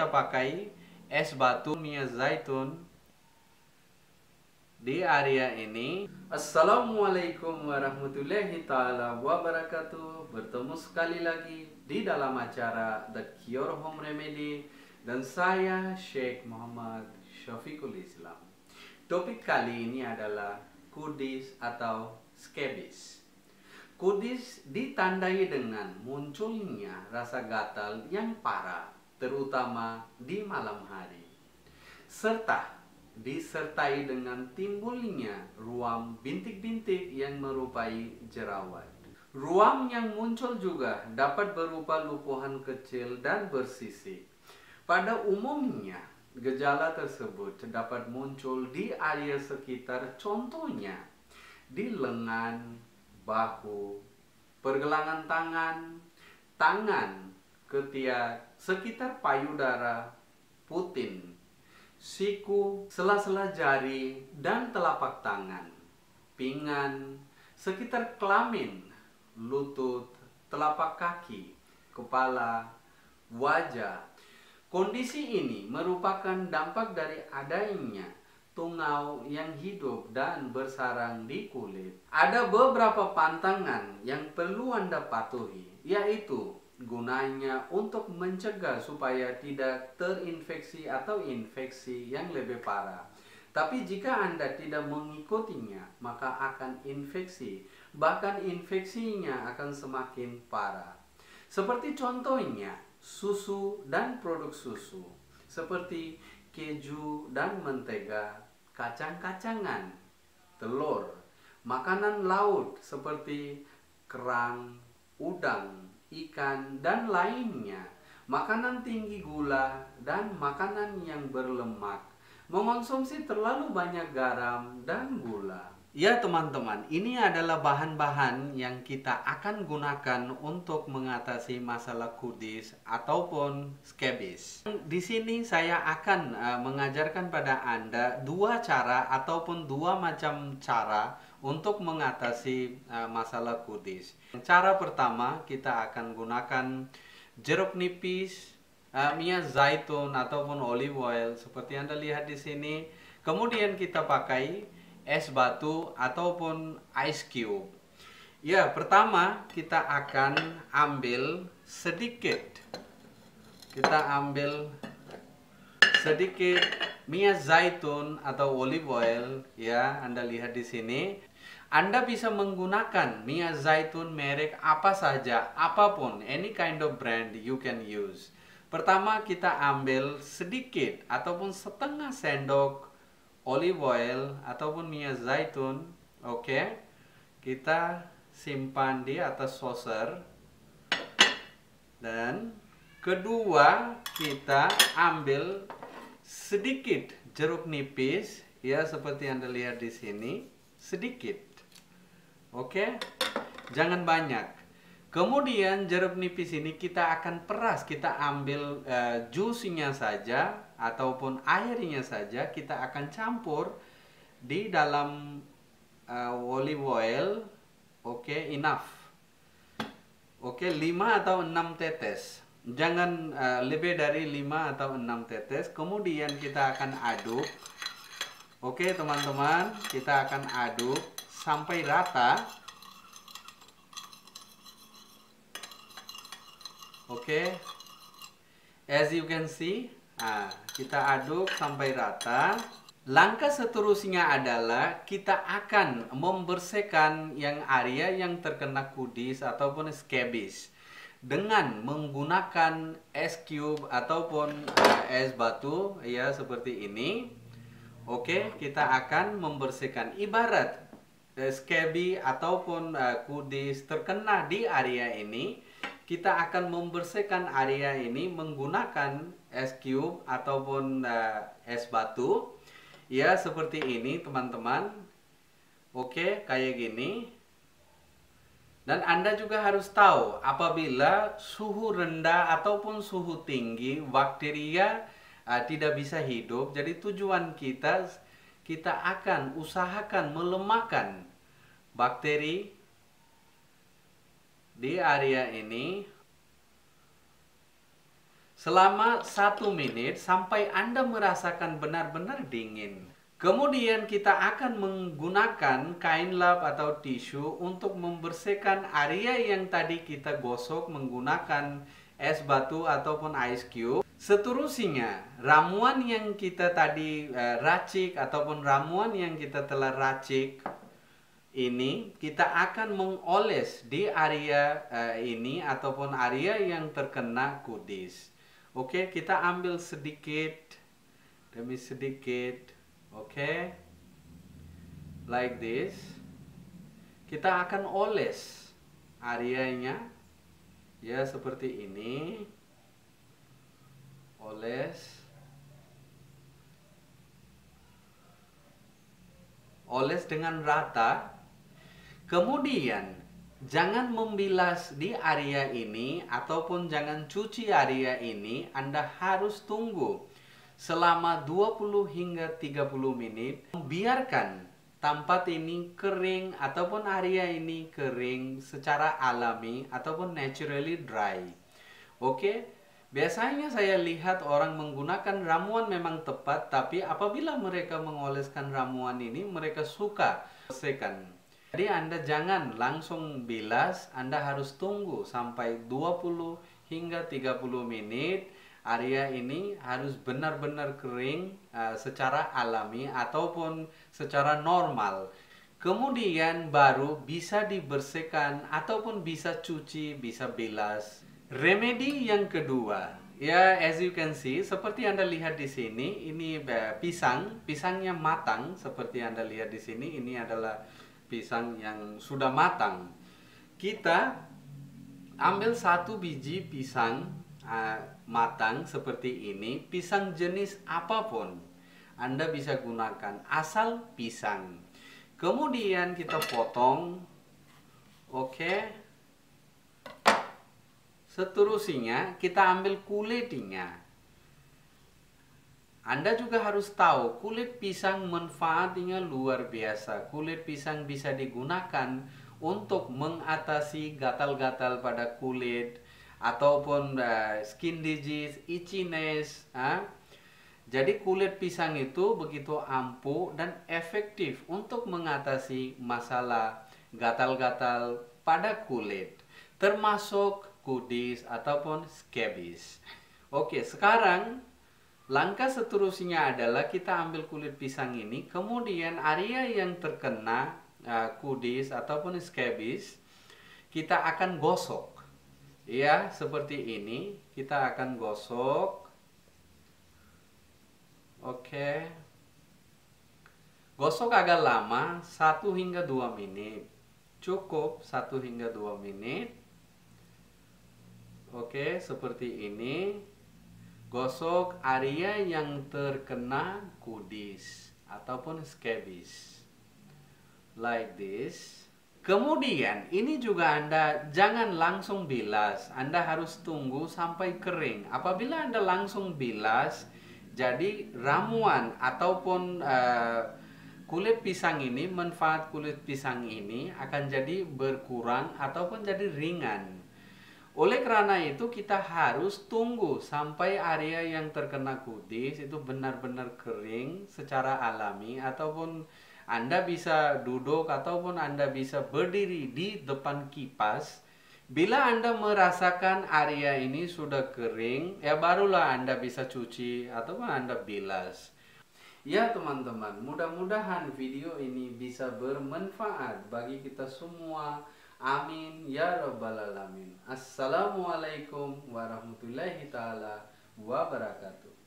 kita pakai es batu minyak zaitun di area ini. Assalamualaikum warahmatullahi ta'ala wabarakatuh. Bertemu sekali lagi di dalam acara The Cure Home Remedy dan saya Sheikh Muhammad Syafiqul Islam. Topik kali ini adalah kudis atau scabies. Kudis ditandai dengan munculnya rasa gatal yang parah, terutama di malam hari, serta disertai dengan timbulnya ruam bintik-bintik yang merupai jerawat. Ruam yang muncul juga dapat berupa lupuhan kecil dan bersisik. Pada umumnya, gejala tersebut dapat muncul di area sekitar, contohnya di lengan, bahu, pergelangan tangan, ketiak, sekitar payudara, puting, siku, sela-sela jari dan telapak tangan, pinggan, sekitar kelamin, lutut, telapak kaki, kepala, wajah. Kondisi ini merupakan dampak dari adanya tungau yang hidup dan bersarang di kulit. Ada beberapa pantangan yang perlu Anda patuhi, yaitu gunanya untuk mencegah supaya tidak terinfeksi atau infeksi yang lebih parah. Tapi jika Anda tidak mengikutinya, maka akan infeksi, bahkan infeksinya akan semakin parah. Seperti contohnya susu dan produk susu, seperti keju dan mentega, kacang-kacangan, telur, makanan laut seperti kerang, udang, ikan, dan lainnya, makanan tinggi gula, dan makanan yang berlemak, mengonsumsi terlalu banyak garam dan gula. Ya teman-teman, ini adalah bahan-bahan yang kita akan gunakan untuk mengatasi masalah kudis ataupun scabies. Di sini saya akan mengajarkan pada Anda dua cara ataupun dua macam cara untuk mengatasi masalah kudis. Cara pertama, kita akan gunakan jeruk nipis, minyak zaitun ataupun olive oil seperti Anda lihat di sini. Kemudian kita pakai es batu ataupun ice cube. Ya, pertama kita akan ambil sedikit. Kita ambil sedikit minyak zaitun atau olive oil, ya, Anda lihat di sini. Anda bisa menggunakan minyak zaitun merek apa saja, apapun, any kind of brand you can use. Pertama kita ambil sedikit ataupun setengah sendok olive oil ataupun minyak zaitun. Oke, kita simpan di atas saucer. Dan kedua, kita ambil sedikit jeruk nipis, ya, seperti Anda lihat di sini, sedikit. Oke, jangan banyak. Kemudian jeruk nipis ini kita akan peras, kita ambil jusnya saja ataupun airnya saja, kita akan campur di dalam olive oil. Oke, enough. Oke, 5 atau 6 tetes. Jangan lebih dari 5 atau 6 tetes. Kemudian kita akan aduk. Oke teman-teman, kita akan aduk sampai rata. Oke, as you can see, kita aduk sampai rata. Langkah seterusnya adalah kita akan membersihkan yang area yang terkena kudis ataupun scabies dengan menggunakan es cube ataupun es batu, ya, seperti ini. Oke, kita akan membersihkan. Ibarat scabies ataupun kudis terkena di area ini, kita akan membersihkan area ini menggunakan es cube ataupun es batu, ya, seperti ini teman-teman. Oke, kayak gini. Dan Anda juga harus tahu, apabila suhu rendah ataupun suhu tinggi, bakteria tidak bisa hidup. Jadi tujuan kita akan usahakan melemahkan bakteri di area ini selama 1 menit sampai Anda merasakan benar-benar dingin. Kemudian kita akan menggunakan kain lap atau tisu untuk membersihkan area yang tadi kita gosok menggunakan es batu ataupun ice cube. Seterusnya, ramuan yang kita tadi racik ataupun ramuan yang kita telah racik ini kita akan mengoles di area ini ataupun area yang terkena kudis. Oke, kita ambil sedikit demi sedikit. Oke, like this. Kita akan oles areanya ya seperti ini. Oles dengan rata. Kemudian jangan membilas di area ini ataupun jangan cuci area ini. Anda harus tunggu selama 20 hingga 30 menit. Biarkan tempat ini kering ataupun area ini kering secara alami ataupun naturally dry. Oke, biasanya saya lihat orang menggunakan ramuan memang tepat, tapi apabila mereka mengoleskan ramuan ini, mereka suka bersihkan. Jadi Anda jangan langsung bilas, Anda harus tunggu sampai 20 hingga 30 menit. Area ini harus benar-benar kering secara alami ataupun secara normal. Kemudian baru bisa dibersihkan ataupun bisa cuci, bisa bilas. Remedi yang kedua, ya as you can see, seperti Anda lihat di sini, ini pisangnya matang seperti Anda lihat di sini. Ini adalah pisang yang sudah matang. Kita ambil 1 biji pisang matang seperti ini. Pisang jenis apapun Anda bisa gunakan, asal pisang. Kemudian kita potong. Oke. Seterusnya kita ambil kulitnya. Anda juga harus tahu kulit pisang manfaatnya luar biasa. Kulit pisang bisa digunakan untuk mengatasi gatal-gatal pada kulit ataupun skin disease, itchiness. Jadi kulit pisang itu begitu ampuh dan efektif untuk mengatasi masalah gatal-gatal pada kulit, termasuk kudis ataupun scabies. Oke, sekarang langkah seterusnya adalah kita ambil kulit pisang ini, kemudian area yang terkena kudis ataupun scabies kita akan gosok. Ya, seperti ini kita akan gosok. Oke. Gosok agak lama, 1 hingga 2 menit. Cukup 1 hingga 2 menit. Oke, seperti ini. Gosok area yang terkena kudis ataupun scabies. Like this. Kemudian ini juga Anda jangan langsung bilas. Anda harus tunggu sampai kering. Apabila Anda langsung bilas, jadi ramuan ataupun kulit pisang ini, manfaat kulit pisang ini akan jadi berkurang ataupun jadi ringan. Oleh karena itu kita harus tunggu sampai area yang terkena kudis itu benar-benar kering secara alami, ataupun Anda bisa duduk ataupun Anda bisa berdiri di depan kipas. Bila Anda merasakan area ini sudah kering, ya barulah Anda bisa cuci ataupun Anda bilas. Ya teman-teman, mudah-mudahan video ini bisa bermanfaat bagi kita semua. Amin ya rabbal alamin. Assalamualaikum warahmatullahi taala wabarakatuh.